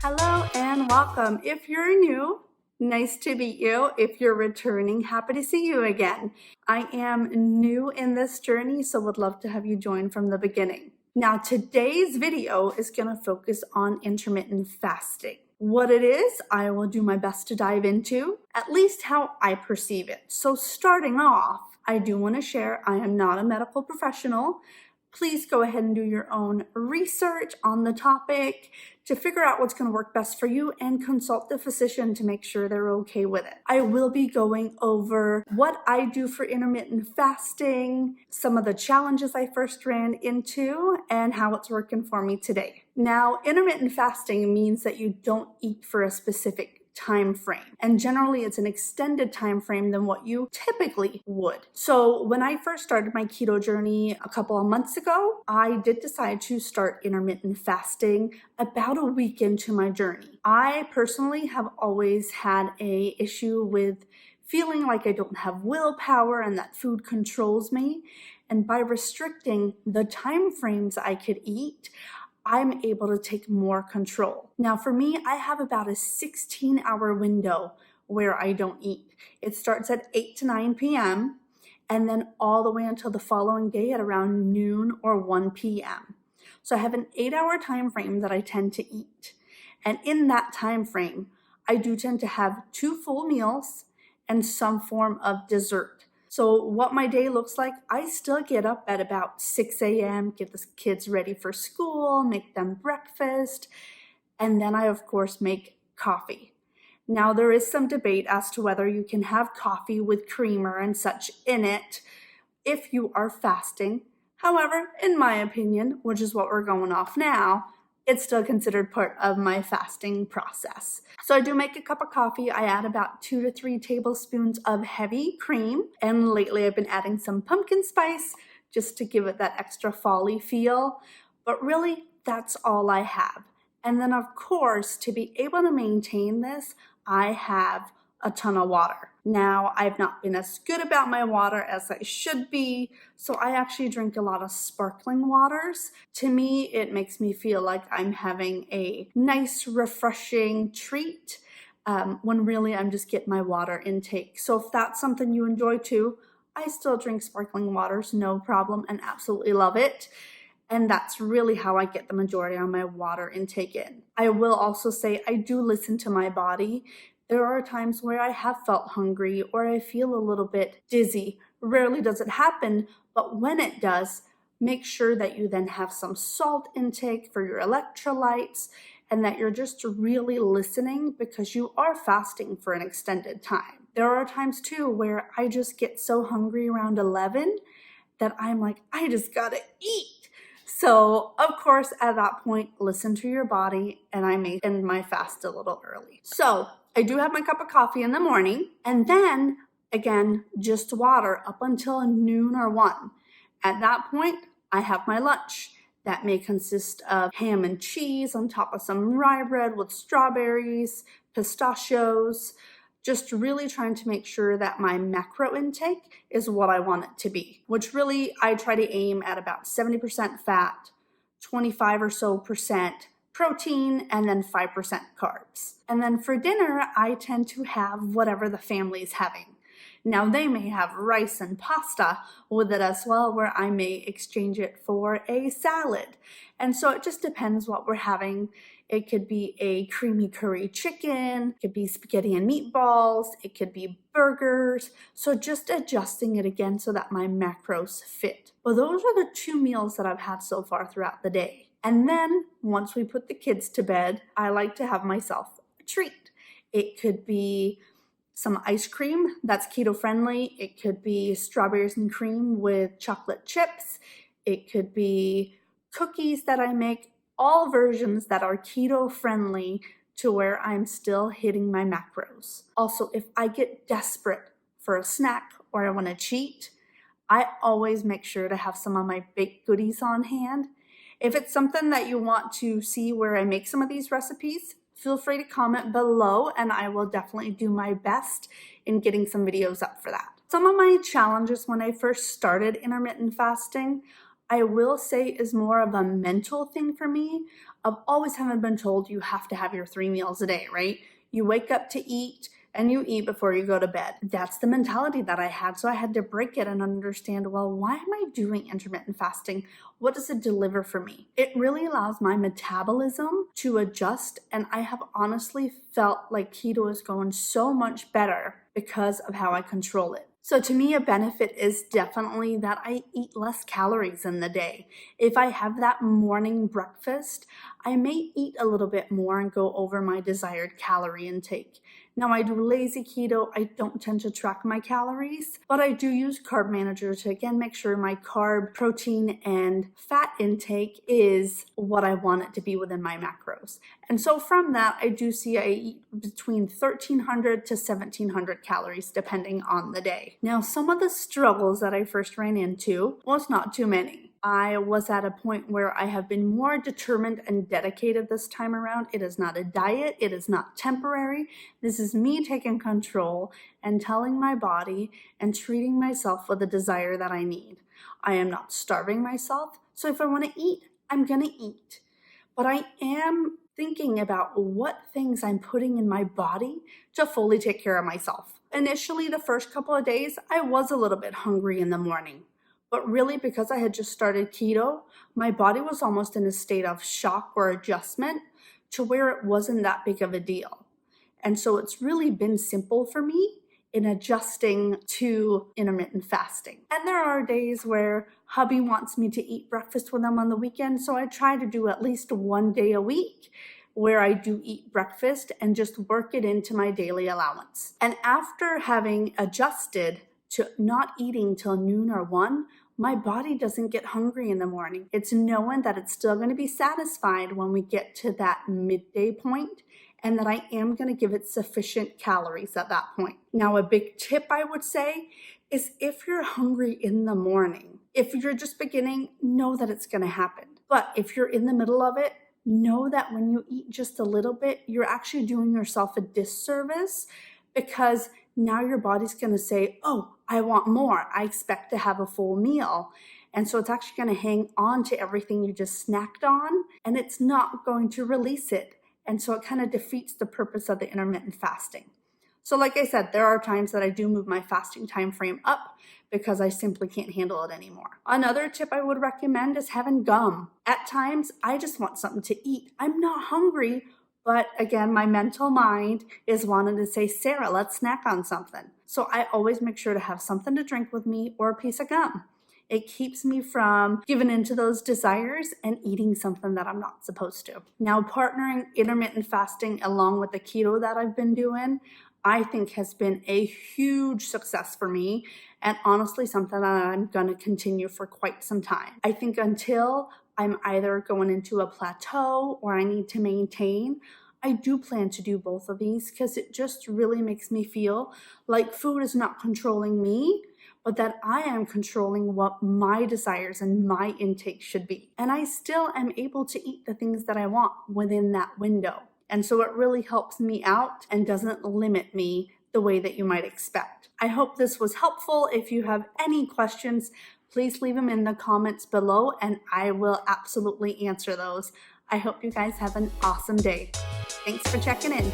Hello and welcome. If you're new, nice to meet you. If you're returning, happy to see you again. I am new in this journey, so would love to have you join from the beginning. Now, today's video is going to focus on intermittent fasting. What it is, I will do my best to dive into, at least how I perceive it. So starting off, I do want to share I am not a medical professional. Please go ahead and do your own research on the topic to figure out what's going to work best for you and consult the physician to make sure they're okay with it. I will be going over what I do for intermittent fasting, some of the challenges I first ran into, and how it's working for me today. Now, intermittent fasting means that you don't eat for a specific time frame, and generally it's an extended time frame than what you typically would. So when I first started my keto journey a couple of months ago, I did decide to start intermittent fasting about a week into my journey. I personally have always had an issue with feeling like I don't have willpower and that food controls me, and by restricting the time frames I could eat, I'm able to take more control. Now for me, I have about a 16-hour window where I don't eat. It starts at 8 to 9 p.m. and then all the way until the following day at around noon or 1 p.m. So I have an 8-hour time frame that I tend to eat. And in that time frame, I do tend to have 2 full meals and some form of dessert. So what my day looks like, I still get up at about 6 a.m., get the kids ready for school, make them breakfast, and then I, of course, make coffee. Now, there is some debate as to whether you can have coffee with creamer and such in it if you are fasting. However, in my opinion, which is what we're going off now, it's still considered part of my fasting process. So I do make a cup of coffee. I add about 2 to 3 tablespoons of heavy cream. And lately I've been adding some pumpkin spice just to give it that extra fall-y feel. But really, that's all I have. And then of course, to be able to maintain this, I have a ton of water. Now, I've not been as good about my water as I should be, so I actually drink a lot of sparkling waters. To me, it makes me feel like I'm having a nice, refreshing treat when really I'm just getting my water intake. So if that's something you enjoy too, I still drink sparkling waters, no problem, and absolutely love it. And that's really how I get the majority of my water intake in. I will also say I do listen to my body. There are times where I have felt hungry or I feel a little bit dizzy. Rarely does it happen, but when it does, make sure that you then have some salt intake for your electrolytes and that you're just really listening because you are fasting for an extended time. There are times too where I just get so hungry around 11 that I'm like, I just gotta eat. So, of course, at that point, listen to your body, and I may end my fast a little early. So, I do have my cup of coffee in the morning, and then, again, just water up until noon or 1. At that point, I have my lunch. That may consist of ham and cheese on top of some rye bread with strawberries, pistachios, just really trying to make sure that my macro intake is what I want it to be, which really I try to aim at about 70% fat, 25 or so percent protein, and then 5% carbs. And then for dinner, I tend to have whatever the family's having. Now they may have rice and pasta with it as well, where I may exchange it for a salad. And so it just depends what we're having. It could be a creamy curry chicken, it could be spaghetti and meatballs, it could be burgers. So just adjusting it again so that my macros fit. Well, those are the 2 meals that I've had so far throughout the day. And then once we put the kids to bed, I like to have myself a treat. It could be some ice cream that's keto friendly. It could be strawberries and cream with chocolate chips. It could be cookies that I make, all versions that are keto friendly to where I'm still hitting my macros. Also, if I get desperate for a snack or I want to cheat, I always make sure to have some of my baked goodies on hand. If it's something that you want to see where I make some of these recipes, feel free to comment below and I will definitely do my best in getting some videos up for that. Some of my challenges when I first started intermittent fasting, I will say is more of a mental thing for me. I've always haven't been told you have to have your 3 meals a day, right? You wake up to eat and you eat before you go to bed. That's the mentality that I had. So I had to break it and understand, well, why am I doing intermittent fasting? What does it deliver for me? It really allows my metabolism to adjust. And I have honestly felt like keto is going so much better because of how I control it. So to me, a benefit is definitely that I eat less calories in the day. If I have that morning breakfast, I may eat a little bit more and go over my desired calorie intake. Now, I do lazy keto. I don't tend to track my calories, but I do use Carb Manager to, again, make sure my carb, protein, and fat intake is what I want it to be within my macros. And so from that, I do see I eat between 1,300 to 1,700 calories, depending on the day. Now, some of the struggles that I first ran into was not too many. I was at a point where I have been more determined and dedicated this time around. It is not a diet. It is not temporary. This is me taking control and telling my body and treating myself with the desire that I need. I am not starving myself. So if I want to eat, I'm going to eat. But I am thinking about what things I'm putting in my body to fully take care of myself. Initially, the first couple of days, I was a little bit hungry in the morning. But really, because I had just started keto, my body was almost in a state of shock or adjustment to where it wasn't that big of a deal. And so it's really been simple for me in adjusting to intermittent fasting. And there are days where hubby wants me to eat breakfast with him on the weekend, so I try to do at least one day a week where I do eat breakfast and just work it into my daily allowance. And after having adjusted to not eating till noon or 1, my body doesn't get hungry in the morning. It's knowing that it's still going to be satisfied when we get to that midday point, and that I am going to give it sufficient calories at that point. Now, a big tip I would say is if you're hungry in the morning, if you're just beginning, know that it's going to happen. But if you're in the middle of it, know that when you eat just a little bit, you're actually doing yourself a disservice, because now your body's going to say, oh, I want more. I expect to have a full meal. And so it's actually going to hang on to everything you just snacked on, and it's not going to release it. And so it kind of defeats the purpose of the intermittent fasting. So like I said, there are times that I do move my fasting time frame up because I simply can't handle it anymore. Another tip I would recommend is having gum. At times, I just want something to eat. I'm not hungry, but again, my mental mind is wanting to say, Sarah, let's snack on something. So I always make sure to have something to drink with me or a piece of gum. It keeps me from giving into those desires and eating something that I'm not supposed to. Now, partnering intermittent fasting along with the keto that I've been doing, I think has been a huge success for me, and honestly something that I'm going to continue for quite some time. I think until I'm either going into a plateau or I need to maintain, I do plan to do both of these, because it just really makes me feel like food is not controlling me, but that I am controlling what my desires and my intake should be. And I still am able to eat the things that I want within that window. And so it really helps me out and doesn't limit me the way that you might expect. I hope this was helpful. If you have any questions, please leave them in the comments below and I will absolutely answer those. I hope you guys have an awesome day. Thanks for checking in.